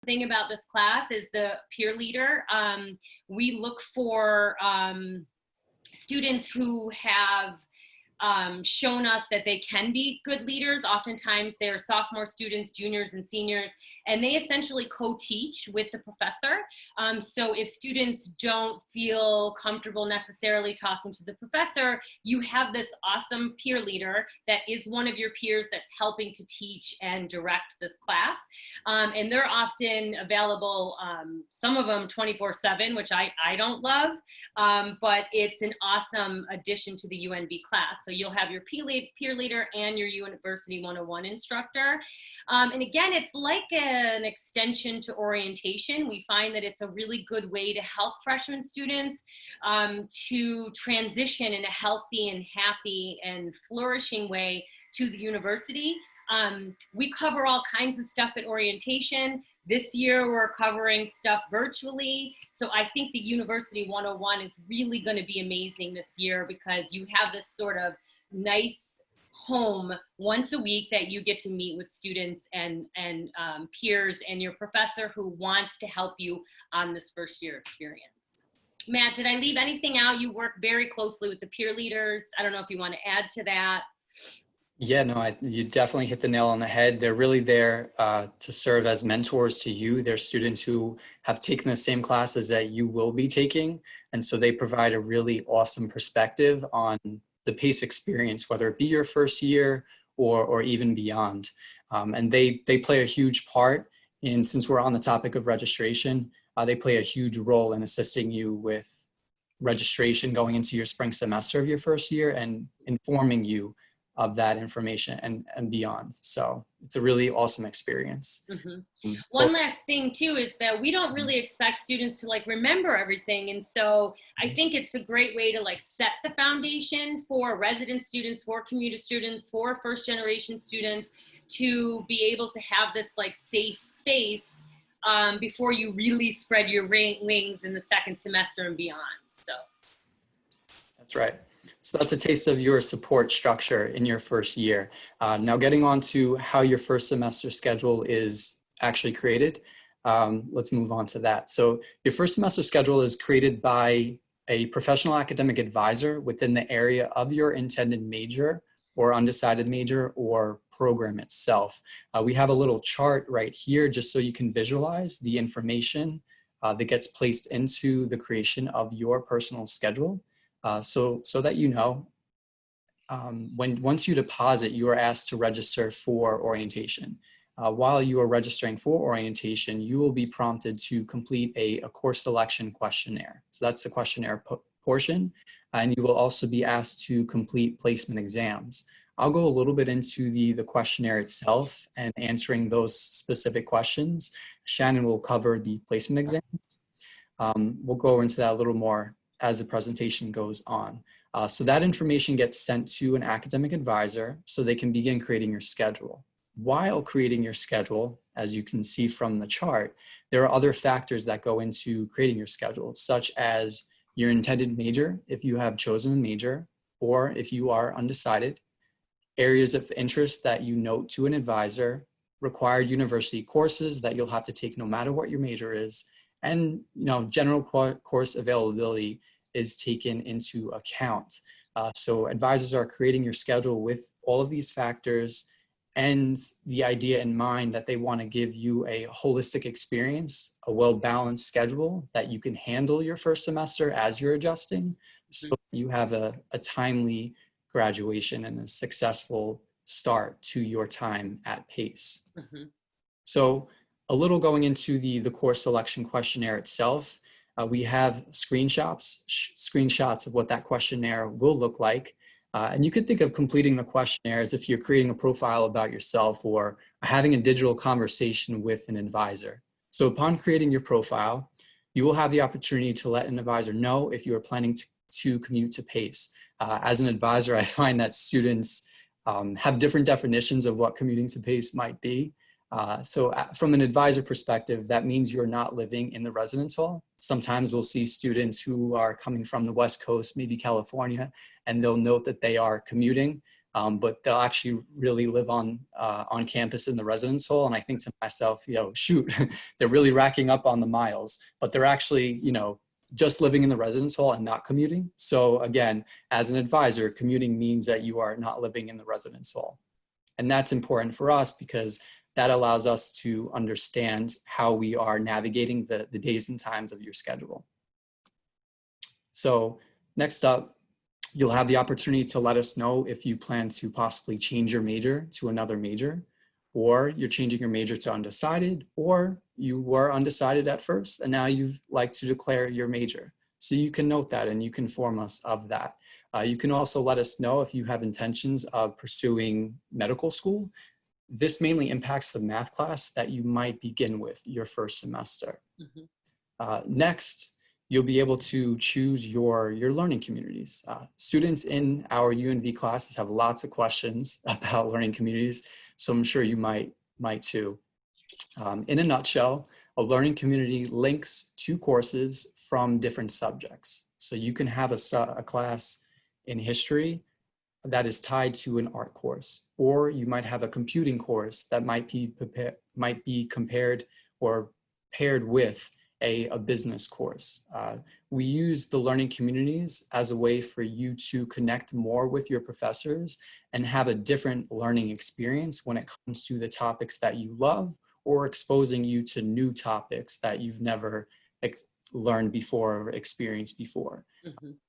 thing about this class is the peer leader. We look for students who have shown us that they can be good leaders. Oftentimes they're sophomore students, juniors, and seniors, and they essentially co-teach with the professor. So if students don't feel comfortable necessarily talking to the professor, you have this awesome peer leader that is one of your peers that's helping to teach and direct this class. And they're often available, some of them 24/7, which I don't love, but it's an awesome addition to the UNB class. So you'll have your peer leader and your University 101 instructor. And again, it's like an extension to orientation. We find that it's a really good way to help freshman students to transition in a healthy and happy and flourishing way to the university. We cover all kinds of stuff at orientation. This year, we're covering stuff virtually. So I think the University 101 is really going to be amazing this year because you have this sort of nice home once a week that you get to meet with students and peers and your professor who wants to help you on this first year experience. Matt, did I leave anything out? You work very closely with the peer leaders. I don't know if you want to add to that. Yeah, no, you definitely hit the nail on the head. They're really there to serve as mentors to you. They're students who have taken the same classes that you will be taking. And so they provide a really awesome perspective on the PACE experience, whether it be your first year or even beyond. And they play a huge part in, since we're on the topic of registration, they play a huge role in assisting you with registration going into your spring semester of your first year and informing you of that information and beyond. So it's a really awesome experience. Mm-hmm. One last thing too is that we don't really expect students to like remember everything. And so I think it's a great way to like set the foundation for resident students, for commuter students, for first generation students to be able to have this like safe space before you really spread your wings in the second semester and beyond. So that's right. So that's a taste of your support structure in your first year. Now getting on to how your first semester schedule is actually created. Let's move on to that. So your first semester schedule is created by a professional academic advisor within the area of your intended major or undecided major or program itself. We have a little chart right here just so you can visualize the information that gets placed into the creation of your personal schedule. So that you know, once you deposit, you are asked to register for orientation. While you are registering for orientation, you will be prompted to complete a course selection questionnaire. So that's the questionnaire portion. And you will also be asked to complete placement exams. I'll go a little bit into the questionnaire itself and answering those specific questions. Shannon will cover the placement exams. We'll go into that a little more as the presentation goes on. So that information gets sent to an academic advisor so they can begin creating your schedule. While creating your schedule, as you can see from the chart, there are other factors that go into creating your schedule, such as your intended major, if you have chosen a major, or if you are undecided, areas of interest that you note to an advisor, required university courses that you'll have to take no matter what your major is, and general course availability is taken into account. So advisors are creating your schedule with all of these factors and the idea in mind that they want to give you a holistic experience, a well-balanced schedule that you can handle your first semester as you're adjusting, so you have a timely graduation and a successful start to your time at PACE. So a little going into the course selection questionnaire itself. We have screenshots of what that questionnaire will look like. And you could think of completing the questionnaire as if you're creating a profile about yourself or having a digital conversation with an advisor. So upon creating your profile, you will have the opportunity to let an advisor know if you are planning to commute to PACE. As an advisor, I find that students have different definitions of what commuting to PACE might be. So from an advisor perspective, that means you're not living in the residence hall. Sometimes we'll see students who are coming from the West Coast, maybe California, and they'll note that they are commuting. but they'll actually really live on campus in the residence hall. And I think to myself, shoot, they're really racking up on the miles, but they're actually, just living in the residence hall and not commuting. So again, as an advisor, commuting means that you are not living in the residence hall. And that's important for us because that allows us to understand how we are navigating the days and times of your schedule. So next up, you'll have the opportunity to let us know if you plan to possibly change your major to another major, or you're changing your major to undecided, or you were undecided at first and now you'd like to declare your major. So you can note that and you can inform us of that. You can also let us know if you have intentions of pursuing medical school. This mainly impacts the math class that you might begin with your first semester. Next, you'll be able to choose your learning communities. Students in our UNV classes have lots of questions about learning communities, so I'm sure you might too. In a nutshell, a learning community links two courses from different subjects. So you can have a class in history that is tied to an art course, or you might have a computing course that might be compared or paired with a business course. We use the learning communities as a way for you to connect more with your professors and have a different learning experience when it comes to the topics that you love, or exposing you to new topics that you've never learned before or experienced before.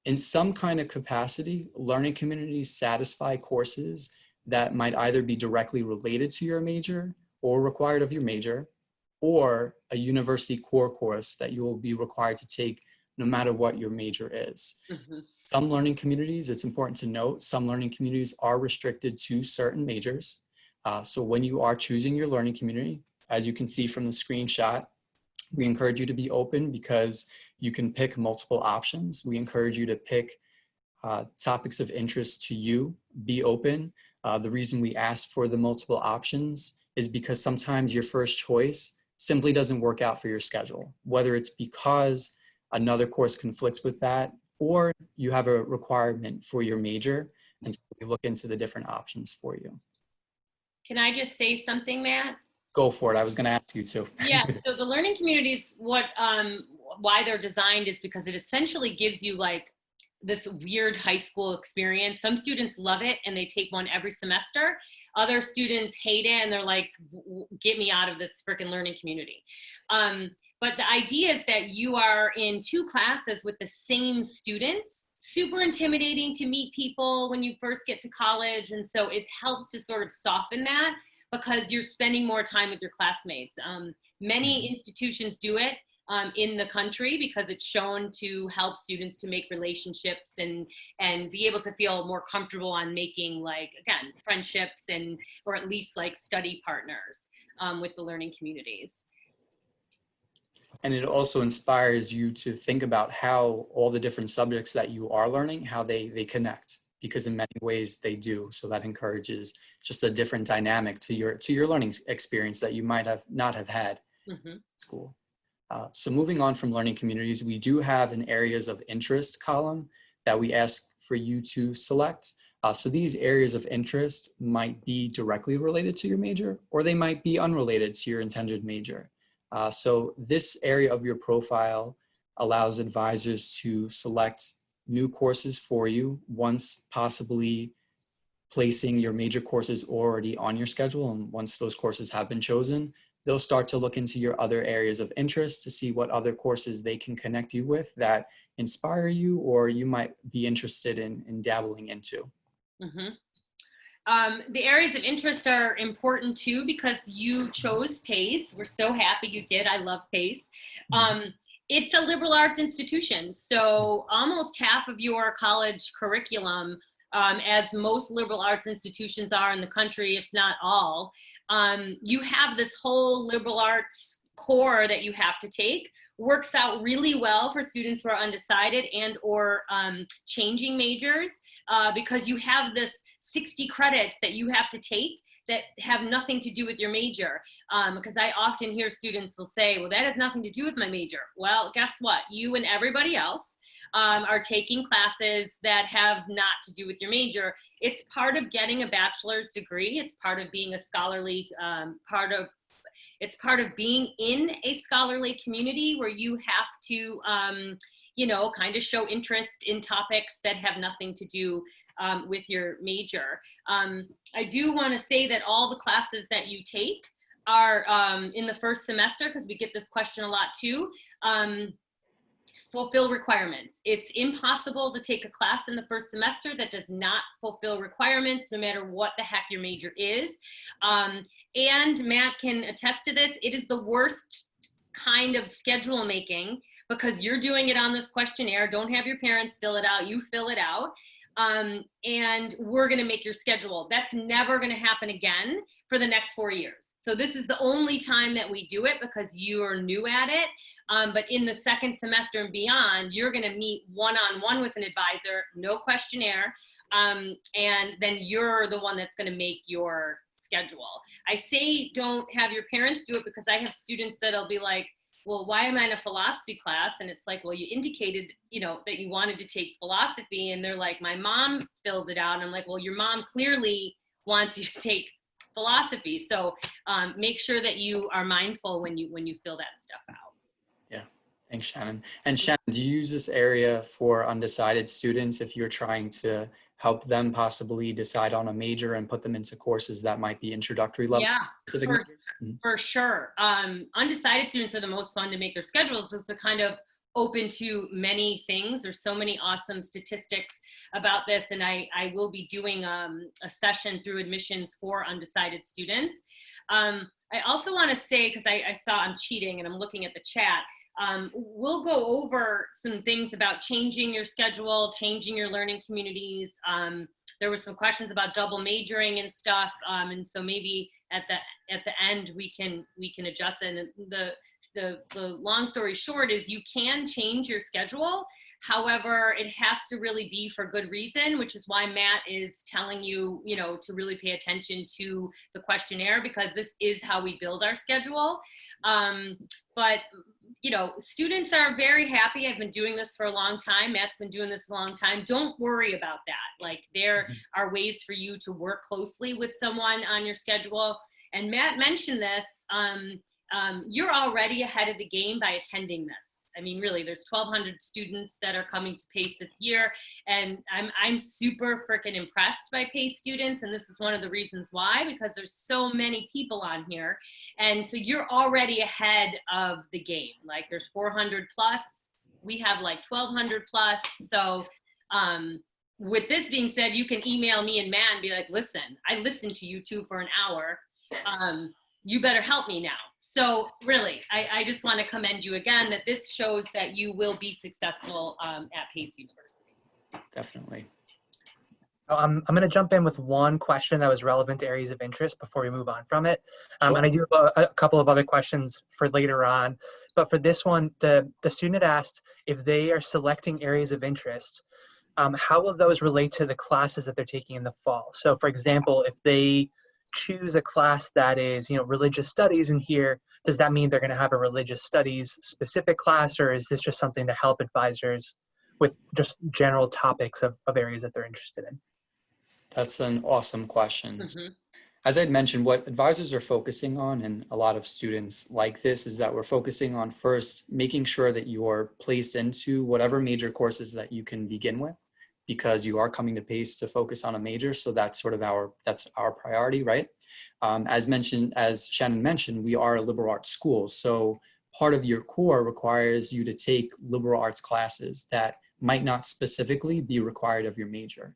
In some kind of capacity, learning communities satisfy courses that might either be directly related to your major or required of your major, or a university core course that you will be required to take no matter what your major is. Some learning communities, it's important to note, some learning communities are restricted to certain majors. So when you are choosing your learning community, as you can see from the screenshot, we encourage you to be open because you can pick multiple options. We encourage you to pick topics of interest to you, be open. The reason we ask for the multiple options is because sometimes your first choice simply doesn't work out for your schedule, whether it's because another course conflicts with that, or you have a requirement for your major. And so we look into the different options for you. Can I just say something, Matt? Go for it. I was going to ask you too. Yeah, so the learning communities, why they're designed is because it essentially gives you like this weird high school experience. Some students love it and they take one every semester. Other students hate it and they're like, get me out of this freaking learning community. But the idea is that you are in two classes with the same students. Super intimidating to meet people when you first get to college. And so it helps to sort of soften that because you're spending more time with your classmates. Many institutions do it in the country because it's shown to help students to make relationships and be able to feel more comfortable on making, like, again, friendships or at least like study partners with the learning communities. And it also inspires you to think about how all the different subjects that you are learning, how they connect, because in many ways they do. So that encourages just a different dynamic to your learning experience that you might not have had in school. So moving on from learning communities, we do have an areas of interest column that we ask for you to select. So these areas of interest might be directly related to your major, or they might be unrelated to your intended major. So this area of your profile allows advisors to select new courses for you once possibly placing your major courses already on your schedule. And once those courses have been chosen, they'll start to look into your other areas of interest to see what other courses they can connect you with that inspire you or you might be interested in dabbling into. The areas of interest are important too because you chose PACE. We're so happy you did. I love PACE. It's a liberal arts institution, so almost half of your college curriculum, as most liberal arts institutions are in the country, if not all, you have this whole liberal arts core that you have to take. Works out really well for students who are undecided and or changing majors because you have this 60 credits that you have to take that have nothing to do with your major. Because I often hear students will say, well, that has nothing to do with my major. Well, guess what? You and everybody else are taking classes that have not to do with your major. It's part of getting a bachelor's degree. It's part of being a scholarly it's part of being in a scholarly community where you have to, you know, kind of show interest in topics that have nothing to do with your major. I do want to say that all the classes that you take are in the first semester, because we get this question a lot too, fulfill requirements. It's impossible to take a class in the first semester that does not fulfill requirements, no matter what the heck your major is. And Matt can attest to this. It is the worst kind of schedule making, because you're doing it on this questionnaire. Don't have your parents fill it out. You fill it out. And we're going to make your schedule. That's never going to happen again for the next 4 years. So this is the only time that we do it, because you are new at it. But in the second semester and beyond, you're going to meet one-on-one with an advisor, no questionnaire. And then you're the one that's going to make your schedule. I say don't have your parents do it, because I have students that'll be like, well, why am I in a philosophy class? And it's like, well, you indicated, you know, that you wanted to take philosophy. And they're like, my mom filled it out. And I'm like, well, your mom clearly wants you to take philosophy. So make sure that you are mindful when you fill that stuff out. Yeah, thanks, Shannon. And Shannon, do you use this area for undecided students if you're trying to help them possibly decide on a major and put them into courses that might be introductory level? Yeah, for sure. Undecided students are the most fun to make their schedules, because they're kind of open to many things. There's so many awesome statistics about this, and I will be doing a session through admissions for undecided students. I also want to say, because I saw I'm cheating and I'm looking at the chat, we'll go over some things about changing your schedule, changing your learning communities. There were some questions about double majoring and stuff, and so maybe at the end we can adjust it. And the long story short is you can change your schedule. However, it has to really be for good reason, which is why Matt is telling you, you know, to really pay attention to the questionnaire, because this is how we build our schedule. But you know, students are very happy. I've been doing this for a long time. Matt's been doing this a long time. Don't worry about that. Like, there are ways for you to work closely with someone on your schedule. And Matt mentioned this. You're already ahead of the game by attending this. I mean, really, there's 1,200 students that are coming to PACE this year, and I'm super freaking impressed by PACE students, and this is one of the reasons why, because there's so many people on here, and so you're already ahead of the game. Like, there's 400 plus, we have like 1,200 plus, so with this being said, you can email me and Matt and be like, listen, I listened to you two for an hour, you better help me now. So really, I just want to commend you again, that this shows that you will be successful at PACE University. Definitely. I'm going to jump in with one question that was relevant to areas of interest before we move on from it. And I do have a couple of other questions for later on. But for this one, the student had asked if they are selecting areas of interest, how will those relate to the classes that they're taking in the fall? So for example, if they choose a class that is, you know, religious studies in here, does that mean they're going to have a religious studies specific class, or is this just something to help advisors with just general topics of areas that they're interested in? That's an awesome question. As I'd mentioned, what advisors are focusing on, and a lot of students like this, is that we're focusing on first making sure that you're placed into whatever major courses that you can begin with, because you are coming to PACE to focus on a major. So that's sort of our priority, right? As Shannon mentioned, we are a liberal arts school. So part of your core requires you to take liberal arts classes that might not specifically be required of your major.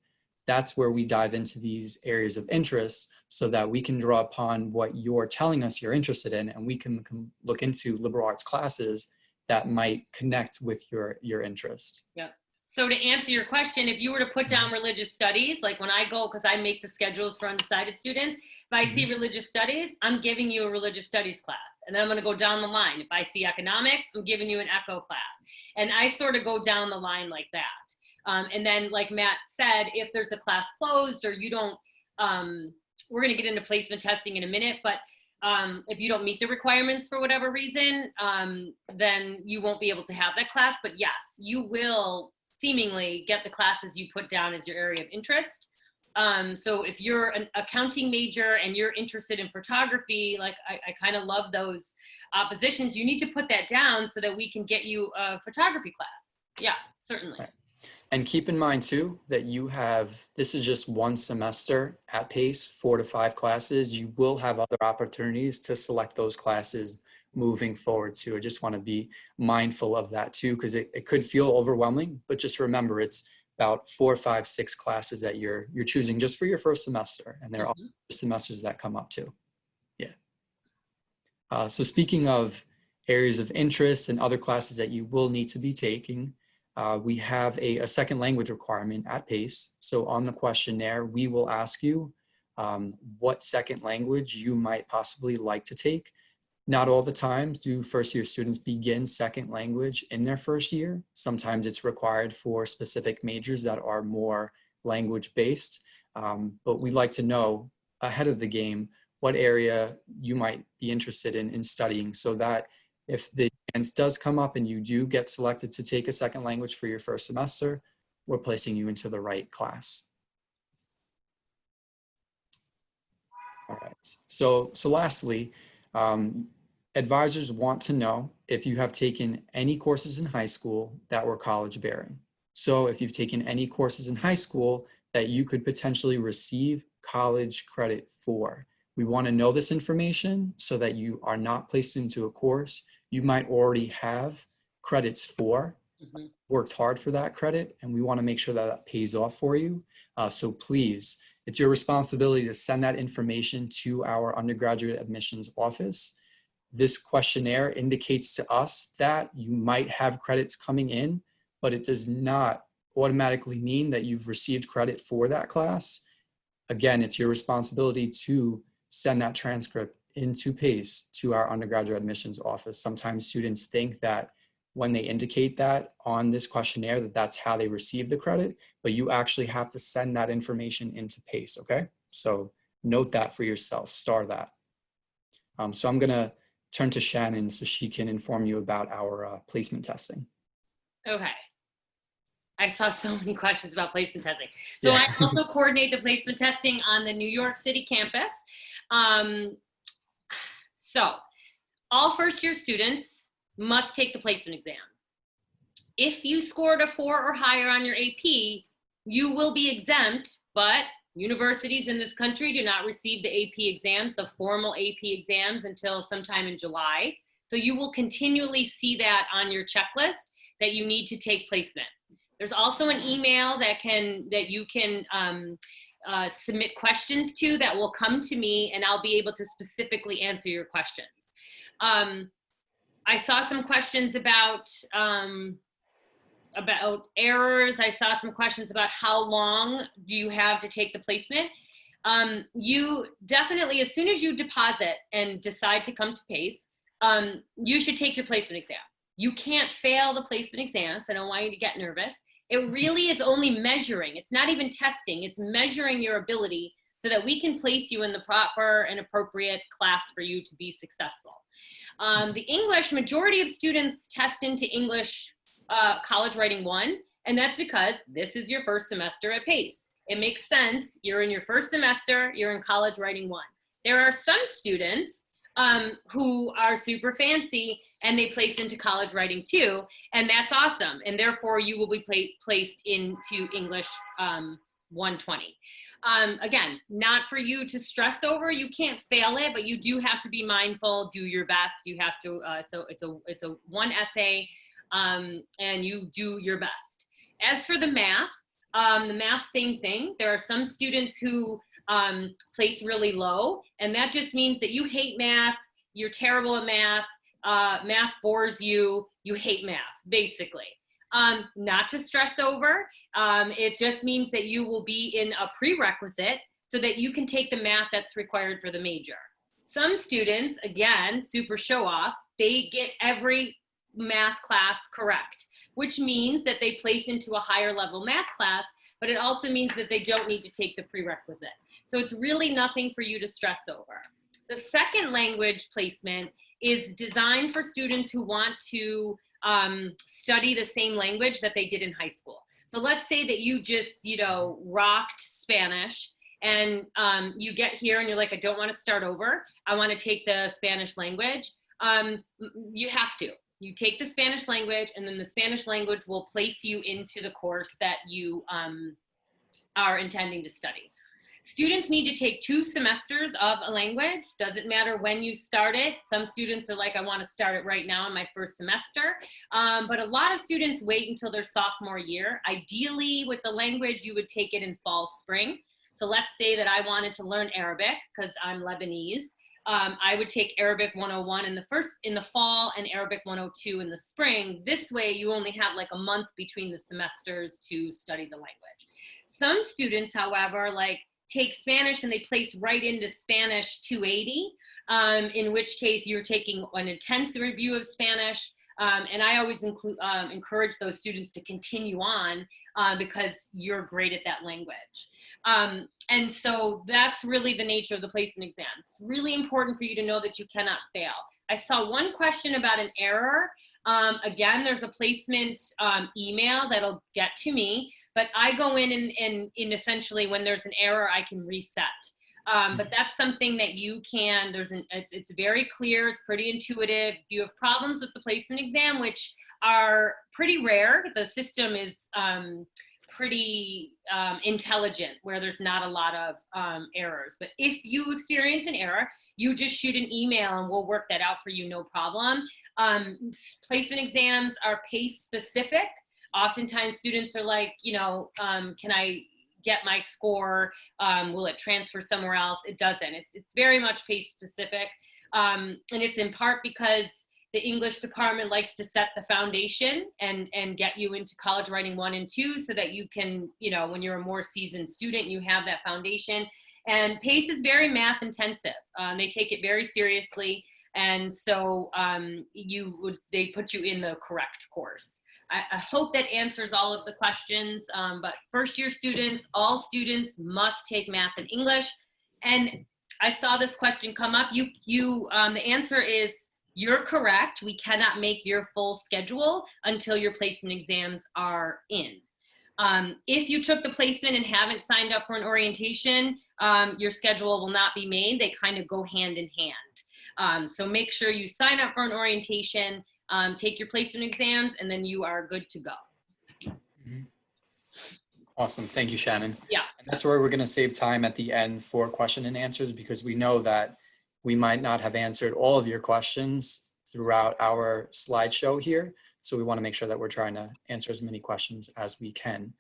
That's where we dive into these areas of interest so that we can draw upon what you're telling us you're interested in, and we can look into liberal arts classes that might connect with your interest. Yeah. So to answer your question, if you were to put down religious studies, like when I go, because I make the schedules for undecided students, if I see religious studies, I'm giving you a religious studies class. And then I'm going to go down the line. If I see economics, I'm giving you an eco class. And I sort of go down the line like that. And then, like Matt said, if there's a class closed or you don't we're going to get into placement testing in a minute, but if you don't meet the requirements for whatever reason, then you won't be able to have that class. But yes, you will seemingly get the classes you put down as your area of interest. So if you're an accounting major and you're interested in photography, like I kind of love those positions, you need to put that down so that we can get you a photography class. Yeah, certainly. Right. And keep in mind too, that this is just one semester at PACE, 4 to 5 classes. You will have other opportunities to select those classes moving forward too. I just want to be mindful of that too, because it could feel overwhelming, but just remember it's about 4, 5, 6 classes that you're choosing just for your first semester. And there are other semesters that come up too. Yeah. So speaking of areas of interest and other classes that you will need to be taking, we have a second language requirement at PACE. So on the questionnaire, we will ask you what second language you might possibly like to take. Not all the times do first year students begin second language in their first year. Sometimes it's required for specific majors that are more language based. But we'd like to know ahead of the game what area you might be interested in studying, so that if the chance does come up and you do get selected to take a second language for your first semester, we're placing you into the right class. All right, so lastly, advisors want to know if you have taken any courses in high school that were college bearing. So if you've taken any courses in high school that you could potentially receive college credit for. We want to know this information so that you are not placed into a course you might already have credits for, worked hard for that credit, and we want to make sure that that pays off for you. So please, it's your responsibility to send that information to our undergraduate admissions office. This questionnaire indicates to us that you might have credits coming in, but it does not automatically mean that you've received credit for that class. Again, it's your responsibility to send that transcript into PACE to our undergraduate admissions office. Sometimes students think that when they indicate that on this questionnaire, that that's how they receive the credit, but you actually have to send that information into PACE, okay? So note that for yourself, star that. So I'm gonna turn to Shannon so she can inform you about our placement testing. Okay. I saw so many questions about placement testing. So Yeah. I also coordinate the placement testing on the New York City campus. So all first year students must take the placement exam. If you scored a 4 or higher on your AP, you will be exempt, but universities in this country do not receive the AP exams, the formal AP exams, until sometime in July. So you will continually see that on your checklist that you need to take placement. There's also an email that you can submit questions to that will come to me, and I'll be able to specifically answer your questions. I saw some questions about errors. I saw some questions about how long do you have to take the placement. You definitely, as soon as you deposit and decide to come to PACE, you should take your placement exam. You can't fail the placement exam, so I don't want you to get nervous. It really is only measuring. It's not even testing. It's measuring your ability so that we can place you in the proper and appropriate class for you to be successful. The English, majority of students test into English College Writing 1, and that's because this is your first semester at PACE. It makes sense. You're in your first semester, you're in College Writing 1. There are some students who are super fancy and they place into College Writing 2, and that's awesome. And therefore you will be placed into English 120. Again, not for you to stress over. You can't fail it, but you do have to be mindful, do your best. You have to, it's a one essay, and you do your best. As for the math, same thing. There are some students who place really low, and that just means that you hate math, you're terrible at math, math bores you, you hate math, basically. Not to stress over, it just means that you will be in a prerequisite so that you can take the math that's required for the major. Some students, again, super show-offs, they get every math class correct, which means that they place into a higher level math class, but it also means that they don't need to take the prerequisite. So it's really nothing for you to stress over. The second language placement is designed for students who want to study the same language that they did in high school. So let's say that you just, rocked Spanish, and you get here and you're like, I don't want to start over. I want to take the Spanish language. You have to. You take the Spanish language, and then the Spanish language will place you into the course that you are intending to study. Students need to take 2 semesters of a language. Doesn't matter when you start it. Some students are like, I want to start it right now in my first semester. But a lot of students wait until their sophomore year. Ideally, with the language, you would take it in fall, spring. So let's say that I wanted to learn Arabic because I'm Lebanese. I would take Arabic 101 in the fall and Arabic 102 in the spring. This way, you only have like a month between the semesters to study the language. Some students, however, take Spanish and they place right into Spanish 280, in which case you're taking an intensive review of Spanish. And I always encourage those students to continue on because you're great at that language. And so that's really the nature of the placement exam. It's really important for you to know that you cannot fail. I saw one question about an error. Again, there's a placement email that'll get to me, but I go in and essentially when there's an error, I can reset. But that's something that you can, it's very clear, it's pretty intuitive. If you have problems with the placement exam, which are pretty rare, the system is pretty intelligent where there's not a lot of errors. But if you experience an error, you just shoot an email and we'll work that out for you, no problem. Placement exams are PACE specific. Oftentimes students are like, can I get my score? Will it transfer somewhere else? It doesn't. It's very much PACE specific. And it's in part because the English department likes to set the foundation and get you into college writing 1 and 2 so that you can, when you're a more seasoned student, you have that foundation. And PACE is very math intensive. They take it very seriously. And so they put you in the correct course. I hope that answers all of the questions, but first year students, all students must take math and English. And I saw this question come up. The answer is, you're correct. We cannot make your full schedule until your placement exams are in. If you took the placement and haven't signed up for an orientation, your schedule will not be made. They kind of go hand in hand. So make sure you sign up for an orientation, take your placement exams, and then you are good to go. Mm-hmm. Awesome. Thank you, Shannon. Yeah. And that's where we're going to save time at the end for question and answers, because we know that we might not have answered all of your questions throughout our slideshow here. So we want to make sure that we're trying to answer as many questions as we can.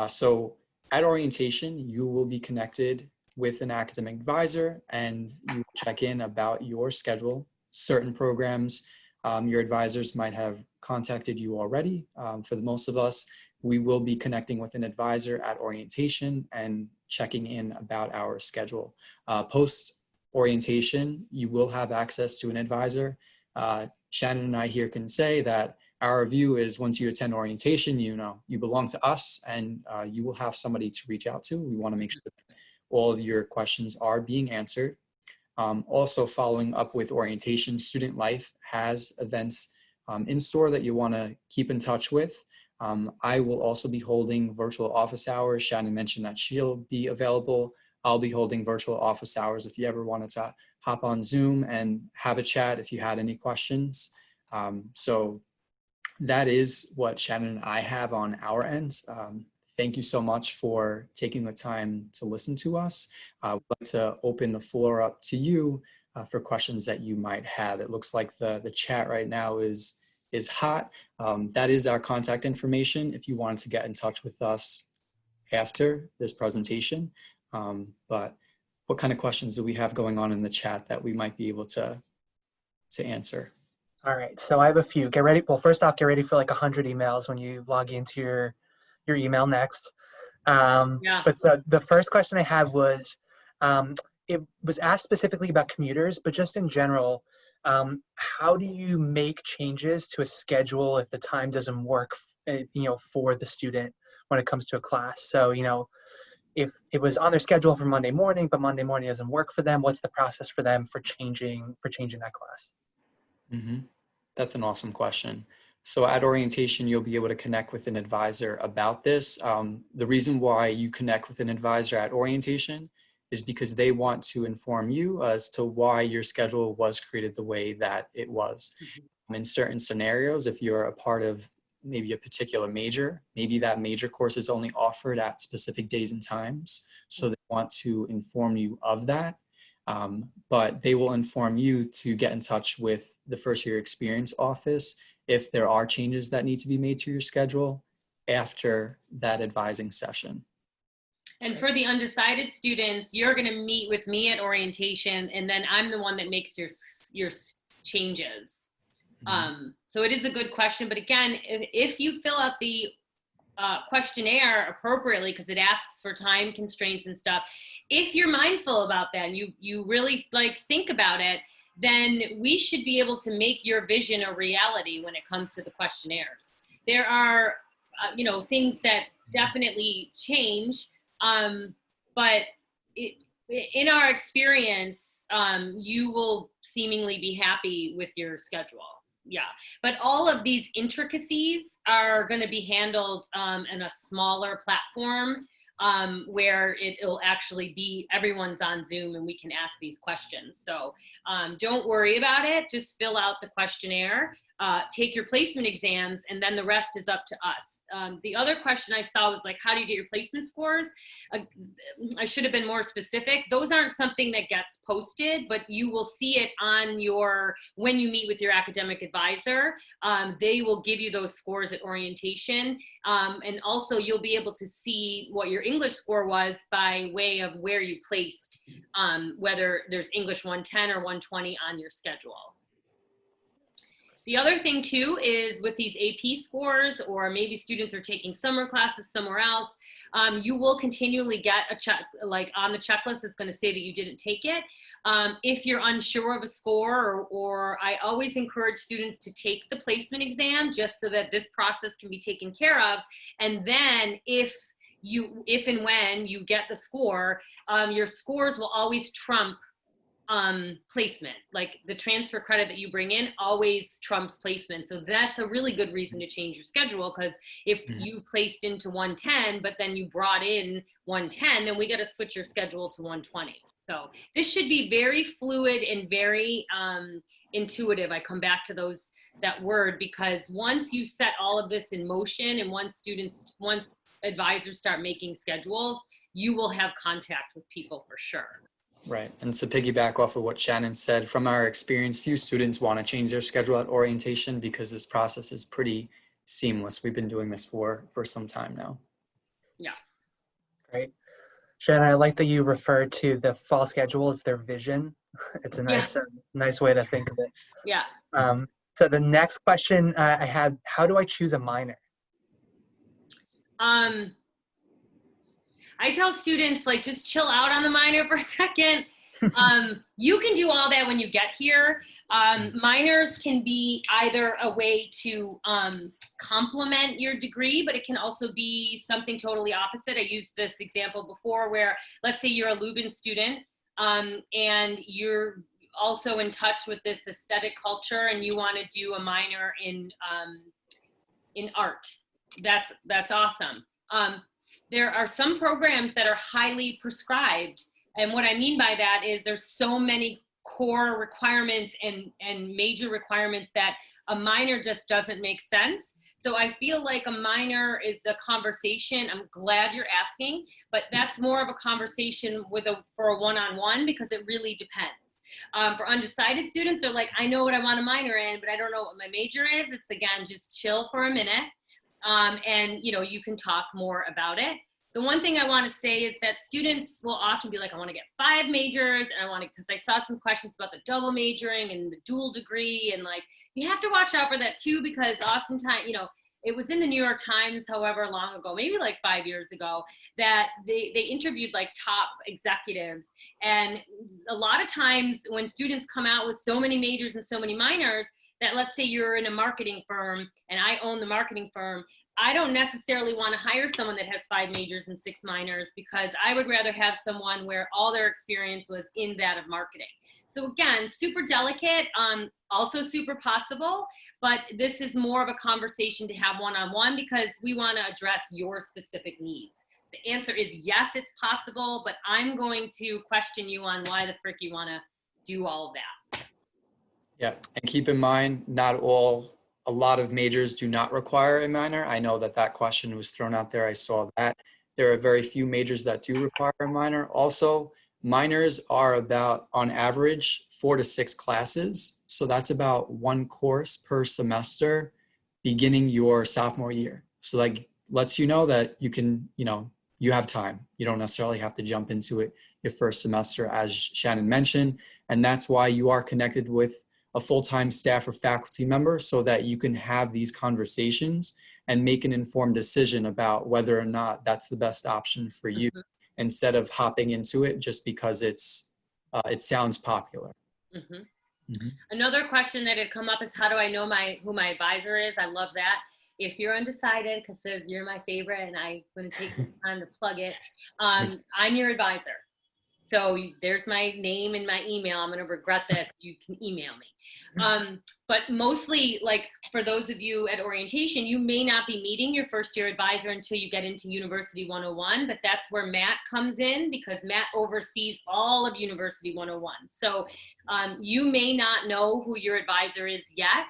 So at orientation, you will be connected with an academic advisor and you check in about your schedule. Certain programs, your advisors might have contacted you already. For the most of us, we will be connecting with an advisor at orientation and checking in about our schedule. Post orientation, you will have access to an advisor. Shannon and I here can say that our view is once you attend orientation, you belong to us and you will have somebody to reach out to. We want to make sure that all of your questions are being answered. Also following up with orientation, Student Life has events in store that you want to keep in touch with. I will also be holding virtual office hours. Shannon mentioned that she'll be available. I'll be holding virtual office hours if you ever wanted to hop on Zoom and have a chat if you had any questions. So that is what Shannon and I have on our ends. Thank you so much for taking the time to listen to us. I'd like to open the floor up to you for questions that you might have. It looks like the chat right now is hot. That is our contact information if you wanted to get in touch with us after this presentation. But what kind of questions do we have going on in the chat that we might be able to answer? All right, so I have a few. Get ready. Well, first off, get ready for like 100 emails when you log into your email next. Yeah. But so the first question I had was, it was asked specifically about commuters, but just in general, how do you make changes to a schedule if the time doesn't work, for the student when it comes to a class. So, if it was on their schedule for Monday morning, but Monday morning doesn't work for them, what's the process for them for changing that class? Hmm. That's an awesome question. So at orientation, you'll be able to connect with an advisor about this. The reason why you connect with an advisor at orientation is because they want to inform you as to why your schedule was created the way that it was. In certain scenarios, if you're a part of maybe a particular major, maybe that major course is only offered at specific days and times. So they want to inform you of that. But they will inform you to get in touch with the first year experience office if there are changes that need to be made to your schedule after that advising session. And for the undecided students, you're going to meet with me at orientation, and then I'm the one that makes your changes. So it is a good question, but again, if you fill out the questionnaire appropriately, because it asks for time constraints and stuff, if you're mindful about that and you really think about it, then we should be able to make your vision a reality when it comes to the questionnaires. There are things that definitely change, but in our experience, you will seemingly be happy with your schedule. Yeah, but all of these intricacies are going to be handled in a smaller platform where it'll actually be everyone's on Zoom and we can ask these questions. So don't worry about it. Just fill out the questionnaire, take your placement exams, and then the rest is up to us. The other question I saw was how do you get your placement scores? I should have been more specific. Those aren't something that gets posted, but you will see it on when you meet with your academic advisor. They will give you those scores at orientation. And also you'll be able to see what your English score was by way of where you placed, whether there's English 110 or 120 on your schedule. The other thing too is with these AP scores, or maybe students are taking summer classes somewhere else, you will continually get a check, on the checklist, it's going to say that you didn't take it. If you're unsure of a score, or I always encourage students to take the placement exam just so that this process can be taken care of. And then if and when you get the score, your scores will always trump placement. The transfer credit that you bring in always trumps placement. So that's a really good reason to change your schedule, because if you placed into 110 but then you brought in 110, then we got to switch your schedule to 120. So this should be very fluid and very intuitive. I come back to that word, because once you set all of this in motion, and once advisors start making schedules, you will have contact with people for sure. Right. And to piggyback off of what Shannon said, from our experience, few students want to change their schedule at orientation because this process is pretty seamless. We've been doing this for some time now. Yeah. Great. Shannon, I like that you referred to the fall schedule as their vision. It's a nice way to think of it. Yeah. So the next question I had, how do I choose a minor? I tell students, just chill out on the minor for a second. You can do all that when you get here. Minors can be either a way to complement your degree, but it can also be something totally opposite. I used this example before where, let's say you're a Leuven student, and you're also in touch with this aesthetic culture and you want to do a minor in art. That's awesome. There are some programs that are highly prescribed. And what I mean by that is there's so many core requirements and major requirements that a minor just doesn't make sense. So I feel like a minor is a conversation. I'm glad you're asking, but that's more of a conversation for a one-on-one, because it really depends. For undecided students, they're like, I know what I want to minor in, but I don't know what my major is. It's, again, just chill for a minute. And you can talk more about it. The one thing I want to say is that students will often be like, I want to get 5 majors, and because I saw some questions about the double majoring and the dual degree, and you have to watch out for that too, because oftentimes, it was in the New York Times, however long ago, maybe 5 years ago, that they interviewed top executives. And a lot of times when students come out with so many majors and so many minors, that let's say you're in a marketing firm and I own the marketing firm, I don't necessarily want to hire someone that has 5 majors and 6 minors, because I would rather have someone where all their experience was in that of marketing. So again, super delicate, also super possible, but this is more of a conversation to have one-on-one, because we want to address your specific needs. The answer is yes, it's possible, but I'm going to question you on why the frick you want to do all of that. Yeah, and keep in mind, a lot of majors do not require a minor. I know that question was thrown out there. I saw that. There are very few majors that do require a minor. Also, minors are about, on average, 4 to 6 classes. So that's about 1 course per semester beginning your sophomore year. So that lets you know that you can, you have time. You don't necessarily have to jump into it your first semester, as Shannon mentioned. And that's why you are connected with a full-time staff or faculty member, so that you can have these conversations and make an informed decision about whether or not that's the best option for you, instead of hopping into it just because it sounds popular. Another question that had come up is, how do I know who my advisor is? I love that. If you're undecided, because you're my favorite and I'm going to take this time to plug it, I'm your advisor. So there's my name and my email. I'm going to regret this. You can email me. But mostly, like, for those of you at orientation, you may not be meeting your first year advisor until you get into University 101, but that's where Matt comes in, because Matt oversees all of University 101. So you may not know who your advisor is yet,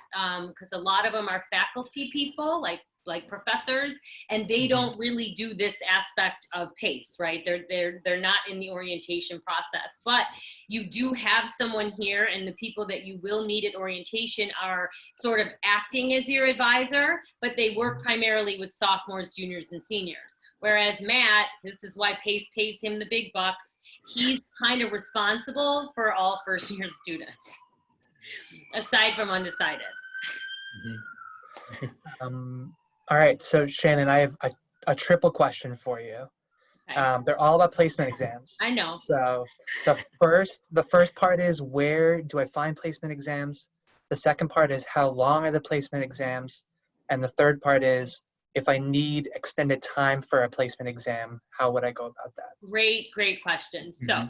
because a lot of them are faculty people, like professors, and they don't really do this aspect of PACE, right? They're not in the orientation process, but you do have someone here, and the people that you will meet at orientation are sort of acting as your advisor, but they work primarily with sophomores, juniors, and seniors. Whereas Matt, this is why PACE pays him the big bucks, he's kind of responsible for all first year students, aside from undecided. All right, so Shannon, I have a triple question for you. Okay. They're all about placement exams. I know. So the first part is, where do I find placement exams? The second part is, how long are the placement exams? And the third part is, if I need extended time for a placement exam, how would I go about that? Great question. So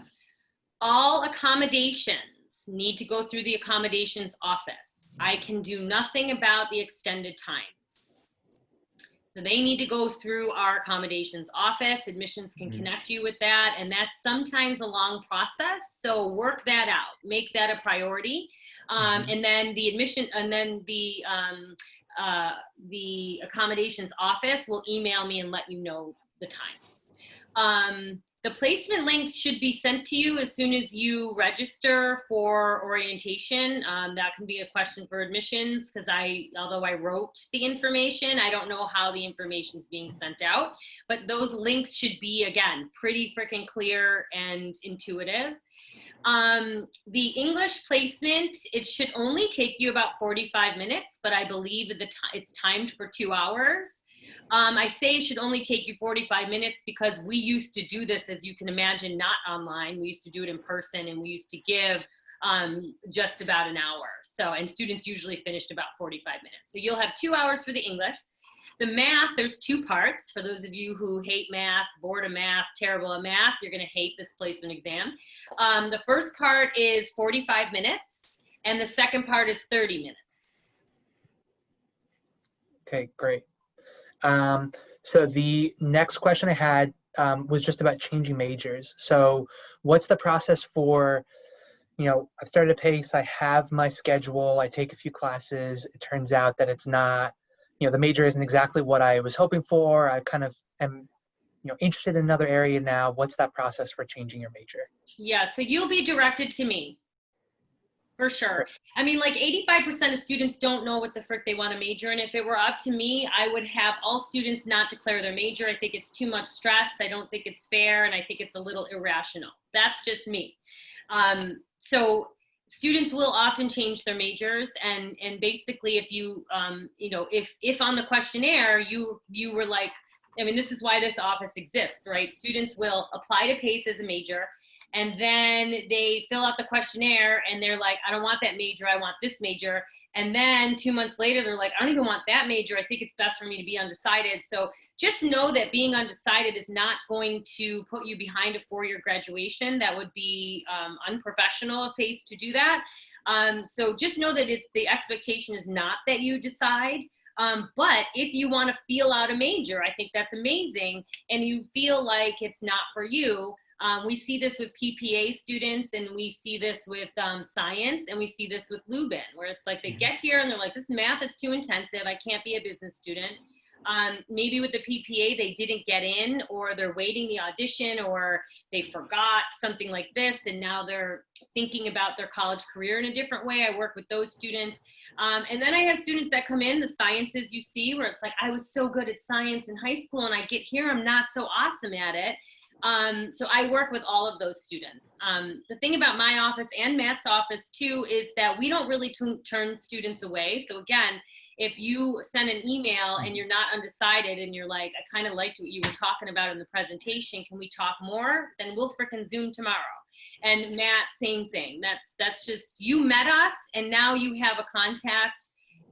all accommodations need to go through the accommodations office. I can do nothing about the extended times. So they need to go through our accommodations office. Admissions can connect you with that, and that's sometimes a long process. So work that out, make that a priority, and then the admission, and then the accommodations office will email me and let you know the time. The placement links should be sent to you as soon as you register for orientation. That can be a question for admissions, because although I wrote the information, I don't know how the information is being sent out. But those links should be, again, pretty freaking clear and intuitive. The English placement, it should only take you about 45 minutes, but I believe that it's timed for 2 hours. I say it should only take you 45 minutes because we used to do this, as you can imagine, not online. We used to do it in person, and we used to give just about an hour. So, and students usually finished about 45 minutes. So you'll have 2 hours for the English. The math, there's 2 parts. For those of you who hate math, bored of math, terrible at math, you're going to hate this placement exam. The first part is 45 minutes, and the second part is 30 minutes. Okay, great. So the next question I had was just about changing majors. So what's the process for, I've started PACE, I have my schedule, I take a few classes, it turns out that it's not, the major isn't exactly what I was hoping for, I kind of am, interested in another area now. What's that process for changing your major? Yeah, so you'll be directed to me. For sure. I mean, like 85% of students don't know what the frick they want to major in. If it were up to me, I would have all students not declare their major. I think it's too much stress. I don't think it's fair, and I think it's a little irrational. That's just me. So students will often change their majors, and basically if you, if on the questionnaire you were like, I mean, this is why this office exists, right? Students will apply to PACE as a major. and then they fill out the questionnaire and they're like, I don't want that major, I want this major. And then 2 months later, they're like, I don't even want that major. I think it's best for me to be undecided. So just know that being undecided is not going to put you behind a 4-year graduation. That would be unprofessional of PACE to do that. So just know that the expectation is not that you decide. But if you want to feel out a major, I think that's amazing. And you feel like it's not for you. We see this with PPA students, and we see this with science, and we see this with Lubin, where it's like they get here and they're like, this math is too intensive. I can't be a business student. Maybe with the PPA, they didn't get in, or they're waiting the audition, or they forgot something like this, and now they're thinking about their college career in a different way. I work with those students. And then I have students that come in, the sciences you see, where it's like, I was so good at science in high school, and I get here, I'm not so awesome at it. So I work with all of those students. The thing about my office and Matt's office too is that we don't really turn students away. So again, if you send an email and you're not undecided and you're like, I kind of liked what you were talking about in the presentation, can we talk more? Then we'll frickin' Zoom tomorrow. And Matt, same thing. That's just, you met us and now you have a contact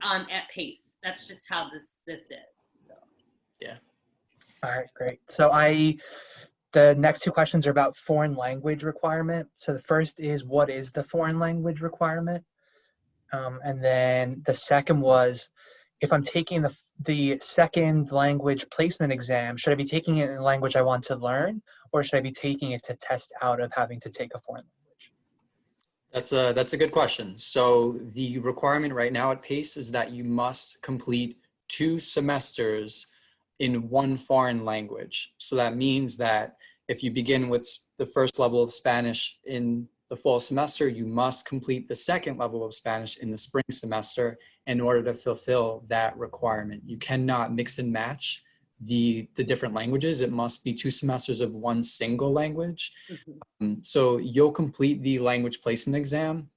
at PACE. That's just how this is. So. Yeah. All right, great. So the next two questions are about foreign language requirement. So the first is, what is the foreign language requirement? And then the second was, if I'm taking the second language placement exam, should I be taking it in a language I want to learn, or should I be taking it to test out of having to take a foreign language? That's a good question. So the requirement right now at PACE is that you must complete 2 semesters in 1 foreign language. So that means that if you begin with the first level of Spanish in the fall semester, you must complete the second level of Spanish in the spring semester in order to fulfill that requirement. You cannot mix and match the different languages. It must be 2 semesters of 1 single language. Mm-hmm. So you'll complete the language placement exam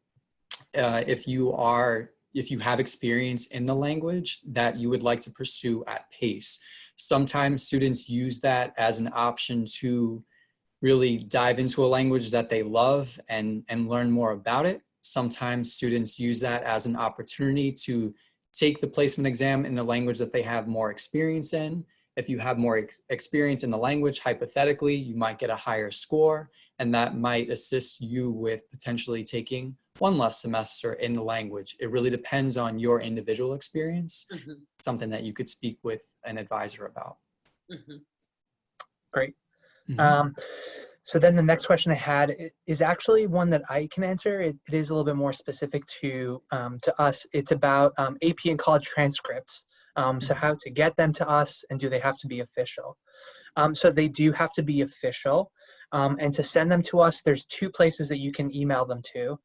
if you have experience in the language that you would like to pursue at PACE. Sometimes students use that as an option to really dive into a language that they love and learn more about it. Sometimes students use that as an opportunity to take the placement exam in a language that they have more experience in. If you have more experience in the language, hypothetically, you might get a higher score, and that might assist you with potentially taking 1 less semester in the language. It really depends on your individual experience, Mm-hmm. something that you could speak with an advisor about. Mm-hmm. Great. Mm-hmm. So then the next question I had is actually one that I can answer. It is a little bit more specific to us. It's about AP and college transcripts. So how to get them to us, and do they have to be official? So they do have to be official. And to send them to us, there's 2 places that you can email them to.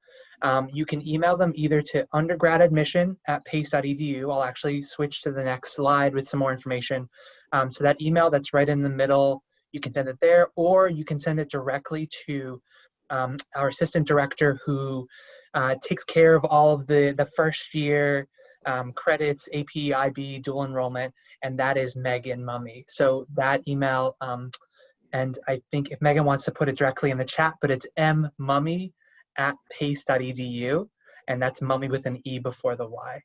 You can email them either to undergradadmission@pace.edu. I'll actually switch to the next slide with some more information. So that email that's right in the middle, you can send it there, or you can send it directly to our assistant director, who takes care of all of the first year credits, AP, IB, dual enrollment, and that is Megan Mummy. So that email, and I think if Megan wants to put it directly in the chat, but it's mmummy@pace.edu, and that's mummy with an E before the Y.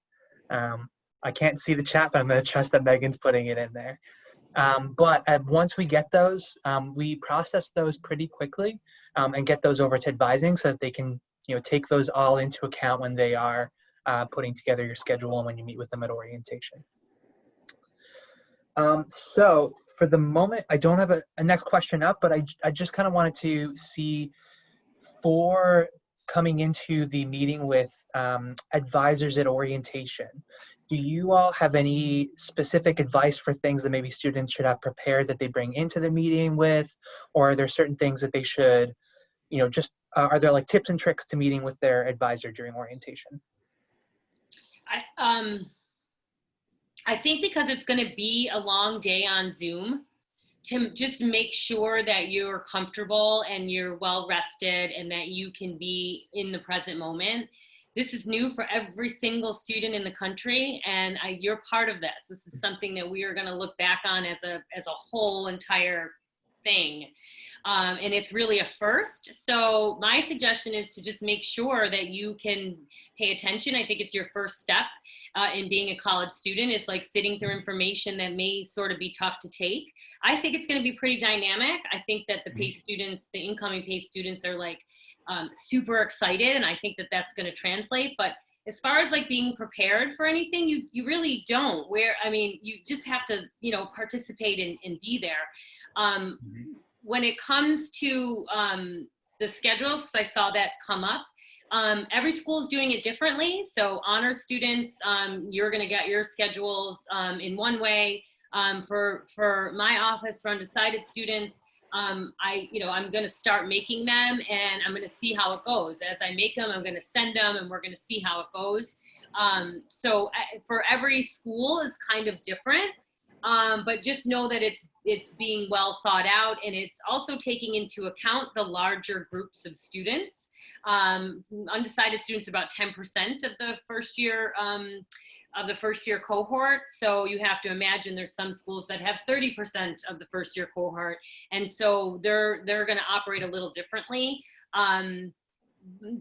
I can't see the chat, but I'm going to trust that Megan's putting it in there. But once we get those, we process those pretty quickly and get those over to advising so that they can take those all into account when they are putting together your schedule and when you meet with them at orientation. So for the moment, I don't have a next question up, but I just kind of wanted to see, for coming into the meeting with advisors at orientation, do you all have any specific advice for things that maybe students should have prepared that they bring into the meeting with, or are there certain things that they should, are there like tips and tricks to meeting with their advisor during orientation? I think because it's going to be a long day on Zoom, to just make sure that you're comfortable and you're well rested and that you can be in the present moment. This is new for every single student in the country, and you're part of this. This is something that we are going to look back on as a whole entire thing. And it's really a first. So my suggestion is to just make sure that you can pay attention. I think it's your first step in being a college student. It's like sitting through information that may sort of be tough to take. I think it's going to be pretty dynamic. I think that the PACE students, the incoming PACE students are like super excited. And I think that that's going to translate. But as far as like being prepared for anything, you really don't. You just have to, participate and be there. When it comes to the schedules, because I saw that come up, every school is doing it differently. So honor students, you're going to get your schedules in one way. For my office, for undecided students, I'm going to start making them, and I'm going to see how it goes. As I make them, I'm going to send them, and we're going to see how it goes. So for every school is kind of different. But just know that it's being well thought out, and it's also taking into account the larger groups of students. Undecided students are about 10% of the first year cohort. So you have to imagine there's some schools that have 30% of the first year cohort, and so they're going to operate a little differently.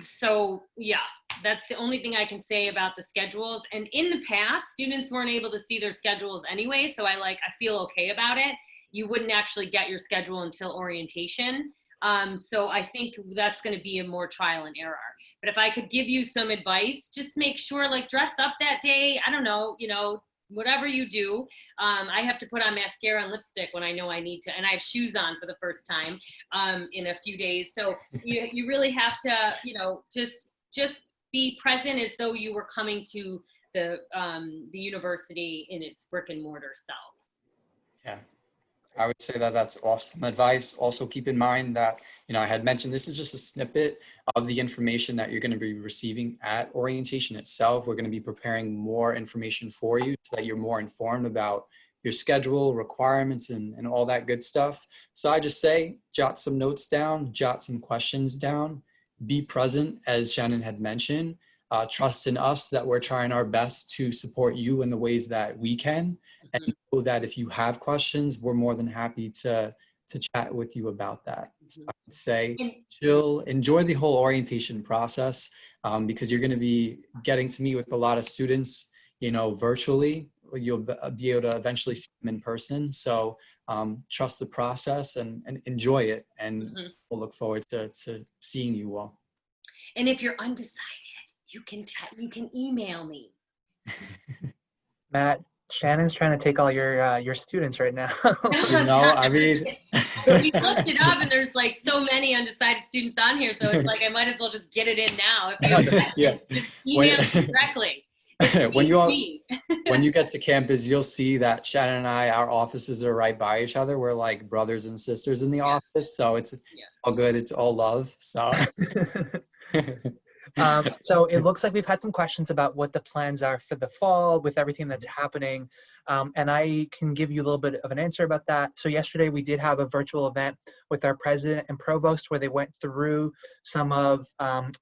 So yeah, that's the only thing I can say about the schedules. And in the past, students weren't able to see their schedules anyway, so I feel okay about it. You wouldn't actually get your schedule until orientation. So I think that's going to be a more trial and error. But if I could give you some advice, just make sure, dress up that day. I don't know, whatever you do. I have to put on mascara and lipstick when I know I need to, and I have shoes on for the first time in a few days. So you really have to, just be present as though you were coming to the university in its brick and mortar self. Yeah, I would say that that's awesome advice. Also keep in mind that, I had mentioned this is just a snippet of the information that you're going to be receiving at orientation itself. We're going to be preparing more information for you so that you're more informed about your schedule, requirements, and all that good stuff. So I just say, jot some notes down, jot some questions down, be present, as Shannon had mentioned. Trust in us that we're trying our best to support you in the ways that we can. And know that if you have questions, we're more than happy to chat with you about that. So I would say, chill, enjoy the whole orientation process because you're going to be getting to meet with a lot of students, virtually. You'll be able to eventually see them in person. So trust the process and enjoy it. And we'll look forward to seeing you all. And if you're undecided, you can email me. Matt, Shannon's trying to take all your students right now. We looked it up, and there's so many undecided students on here, so it's I might as well just get it in now. If you have questions, just email me directly. When you get to campus, you'll see that Shannon and our offices are right by each other. We're like brothers and sisters in the office, so it's all good. It's all love. So. So it looks like we've had some questions about what the plans are for the fall with everything that's happening. And I can give you a little bit of an answer about that. So yesterday we did have a virtual event with our president and provost where they went through some of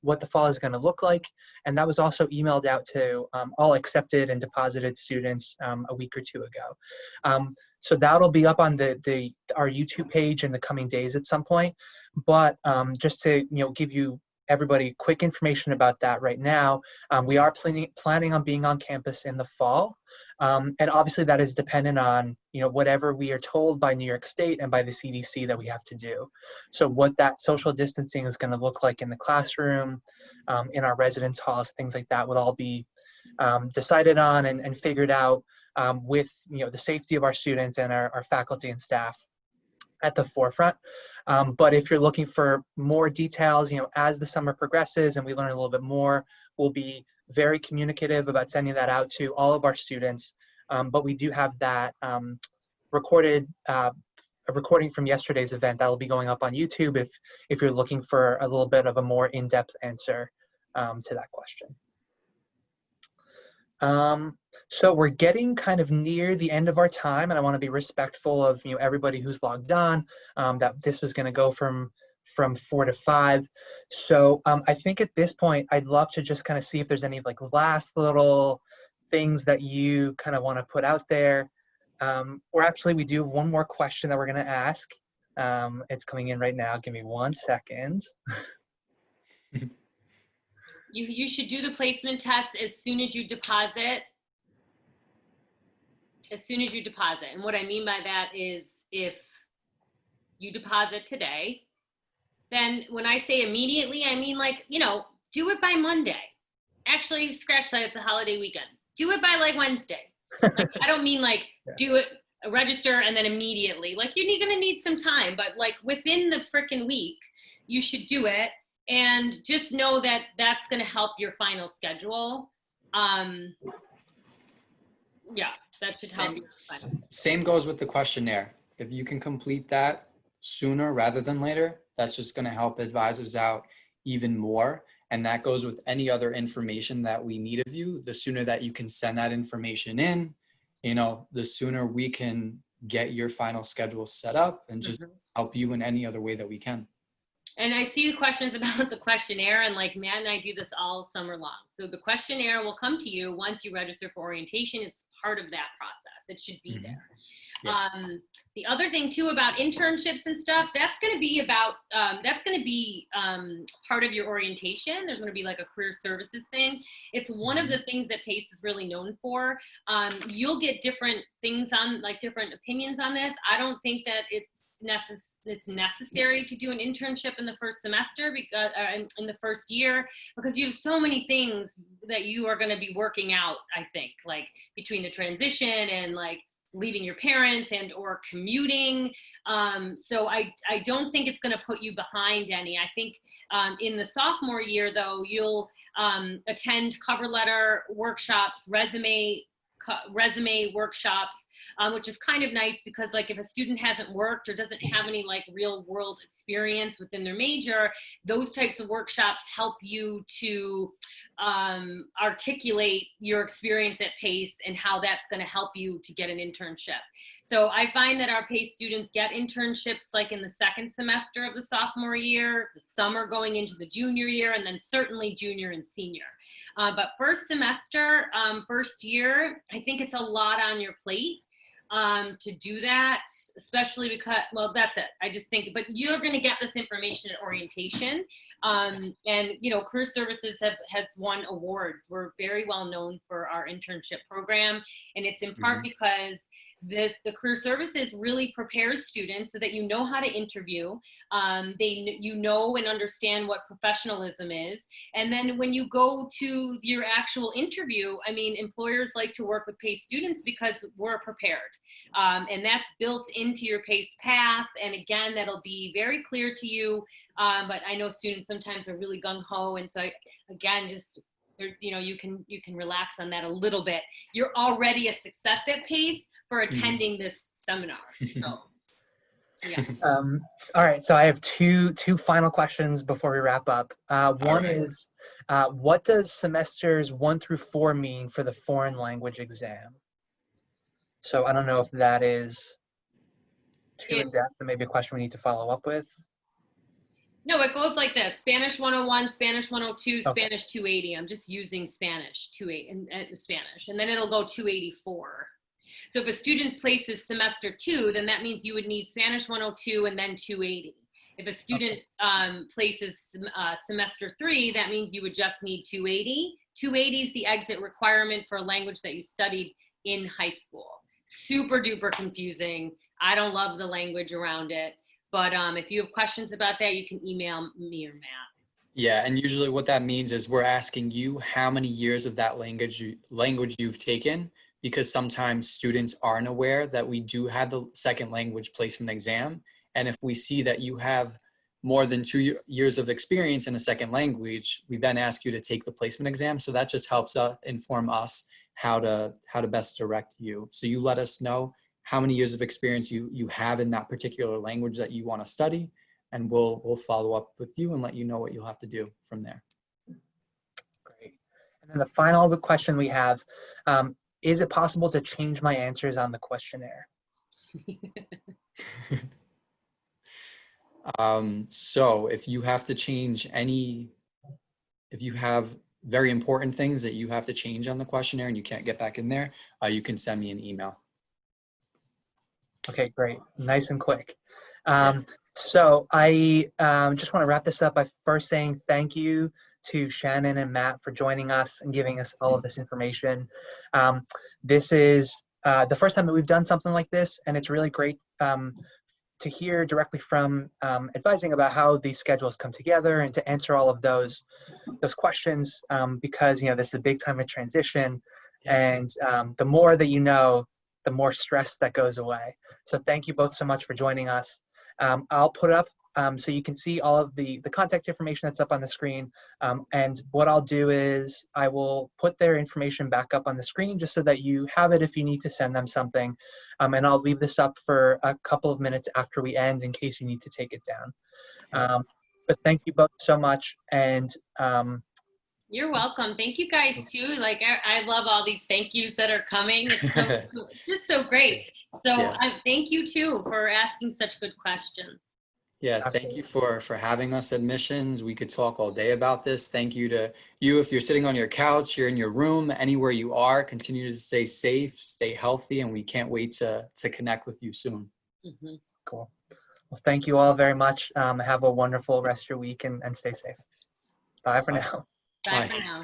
what the fall is going to look like. And that was also emailed out to all accepted and deposited students a week or two ago. So that'll be up on our YouTube page in the coming days at some point. But just to give you everybody quick information about that right now, we are planning on being on campus in the fall. And obviously that is dependent on, whatever we are told by New York State and by the CDC that we have to do. So what that social distancing is going to look like in the classroom, in our residence halls, things like that would all be decided on and figured out with, the safety of our students and our faculty and staff at the forefront. But if you're looking for more details, as the summer progresses and we learn a little bit more, we'll be very communicative about sending that out to all of our students. But we do have that recorded, a recording from yesterday's event that will be going up on YouTube if you're looking for a little bit of a more in-depth answer to that question. So we're getting kind of near the end of our time, and I want to be respectful of everybody who's logged on. That this was going to go from 4 to 5. So I think at this point I'd love to just kind of see if there's any last little things that you kind of want to put out there. Or actually we do have one more question that we're going to ask. It's coming in right now. Give me 1 second. You should do the placement test as soon as you deposit. As soon as you deposit. And what I mean by that is if you deposit today, then when I say immediately, I mean like, you know, do it by Monday. Actually, scratch that, it's a holiday weekend. Do it by like Wednesday. Like, I don't mean like do it, register and then immediately. Like you're gonna need some time, but like within the frickin' week, you should do it. And just know that that's gonna help your final schedule. Yeah, so that should help you. Same goes with the questionnaire. If you can complete that sooner rather than later, that's just going to help advisors out even more. And that goes with any other information that we need of you. The sooner that you can send that information in, you know, the sooner we can get your final schedule set up and just help you in any other way that we can. And I see the questions about the questionnaire, and like Matt and I do this all summer long. So the questionnaire will come to you once you register for orientation. It's part of that process. It should be there. Yeah. The other thing too about internships and stuff, that's going to be about, part of your orientation. There's going to be like a career services thing. It's one of the things that PACE is really known for. You'll get different things on, like different opinions on this. I don't think that it's necessary to do an internship in the first semester because in the first year, because you have so many things that you are going to be working out, I think, like between the transition and like leaving your parents and or commuting. So I don't think it's going to put you behind any. I think in the sophomore year though, you'll attend cover letter workshops, resume workshops, which is kind of nice because like if a student hasn't worked or doesn't have any like real world experience within their major, those types of workshops help you to articulate your experience at PACE and how that's going to help you to get an internship. So I find that our PACE students get internships like in the second semester of the sophomore year, the summer going into the junior year, and then certainly junior and senior. But first semester, first year, I think it's a lot on your plate to do that, especially because, well, that's it. I just think, but you're going to get this information at orientation. And, you know, Career Services has won awards. We're very well known for our internship program. And it's in part because the Career Services really prepares students so that you know how to interview. You know and understand what professionalism is. And then when you go to your actual interview, I mean, employers like to work with PACE students because we're prepared. And that's built into your PACE path. And again, that'll be very clear to you. But I know students sometimes are really gung-ho. And so again, just, you know, you can relax on that a little bit. You're already a success at PACE for attending this seminar. So, yeah. All right, so I have two final questions before we wrap up. One is, what does semesters 1 through 4 mean for the foreign language exam? So I don't know if that is too in depth, and maybe a question we need to follow up with. No, it goes like this: Spanish 101, Spanish 102, Spanish 280. I'm just using Spanish 280 and Spanish, and then it'll go 284. So if a student places semester 2, then that means you would need Spanish 102 and then 280. If a student places semester 3, that means you would just need 280. 280 is the exit requirement for a language that you studied in high school. Super duper confusing. I don't love the language around it. But if you have questions about that, you can email me or Matt. Yeah, and usually what that means is we're asking you how many years of that language you've taken, because sometimes students aren't aware that we do have the second language placement exam. And if we see that you have more than 2 years of experience in a second language, we then ask you to take the placement exam. So that just helps inform us how to best direct you. So you let us know how many years of experience you have in that particular language that you want to study, and we'll follow up with you and let you know what you'll have to do from there. Great. And then the final question we have, is it possible to change my answers on the questionnaire? So if you have to change if you have very important things that you have to change on the questionnaire and you can't get back in there, you can send me an email. Okay, great. Nice and quick. So I just want to wrap this up by first saying thank you to Shannon and Matt for joining us and giving us all of this information. This is the first time that we've done something like this, and it's really great to hear directly from advising about how these schedules come together and to answer all of those questions, because this is a big time of transition, and the more that you know, the more stress that goes away. So thank you both so much for joining us. I'll put up so you can see all of the contact information that's up on the screen. And what I'll do is I will put their information back up on the screen just so that you have it if you need to send them something. And I'll leave this up for a couple of minutes after we end in case you need to take it down. But thank you both so much. And you're welcome. Thank you guys too. Like I love all these thank yous that are coming. It's just so great. So thank you too for asking such good questions. Yeah, Absolutely. thank you for having us at Missions. We could talk all day about this. Thank you to you. If you're sitting on your couch, you're in your room, anywhere you are, continue to stay safe, stay healthy, and we can't wait to connect with you soon. Mm-hmm. Cool. Well, thank you all very much. Have a wonderful rest of your week and stay safe. Bye for now. Bye for now.